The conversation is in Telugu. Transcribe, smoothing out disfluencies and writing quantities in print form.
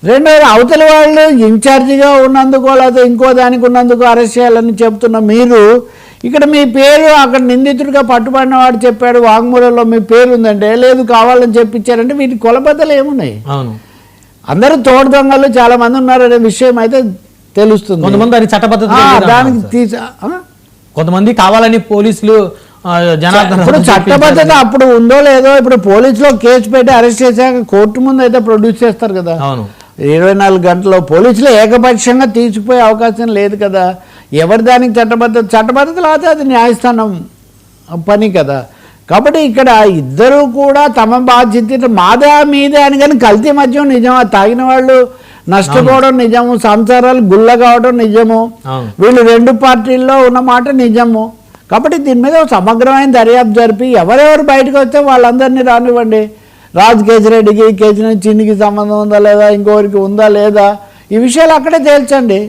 రెండోది అవతలి వాళ్ళు ఇన్ఛార్జిగా ఉన్నందుకో లేకపోతే ఇంకో దానికి ఉన్నందుకు అరెస్ట్ చేయాలని చెప్తున్న మీరు ఇక్కడ మీ పేరు అక్కడ నిందితుడిగా పట్టుబడిన వాడు చెప్పాడు వాంగ్మూలంలో మీ పేరు ఉందంటే లేదు కావాలని చెప్పించారంటే వీటి కొలబద్దలు ఏమున్నాయి? అవును, అందరూ తోడు దొంగలు చాలా మంది ఉన్నారనే విషయం అయితే తెలుస్తుంది. కొంతమంది అది చట్టబద్ధత దానికి కొంతమంది కావాలని పోలీసులు ఇప్పుడు చట్టబద్ధత అప్పుడు ఉందో లేదో ఇప్పుడు పోలీసులో కేసు పెట్టి అరెస్ట్ చేశాక కోర్టు ముందు అయితే ప్రొడ్యూస్ చేస్తారు కదా. అవును, 24 గంటల్లో పోలీసులు ఏకపక్షంగా తీసిపోయే అవకాశం లేదు కదా. ఎవరి దానికి చట్టబద్ధత లేకపోతే అది న్యాయస్థానం పని కదా. కాబట్టి ఇక్కడ ఇద్దరు కూడా తమ బాధ్యత మాదా మీదే అని, కానీ కల్తీ మద్యం నిజమా, తాగిన వాళ్ళు నష్టపోవడం నిజము, సంసారాలు గుల్ల కావడం నిజము, వీళ్ళు 2 పార్టీల్లో ఉన్న మాట నిజము. కాబట్టి దీని మీద సమగ్రమైన దర్యాప్తు జరిపి ఎవరెవరు బయటకు వస్తే వాళ్ళందరినీ రానివ్వండి. రాజు కేసిరెడ్డికి కేసిరెడ్డి చిన్నికి సంబంధం ఉందా లేదా, ఇంకొకరికి ఉందా లేదా, ఈ విషయాలు అక్కడే తేల్చండి.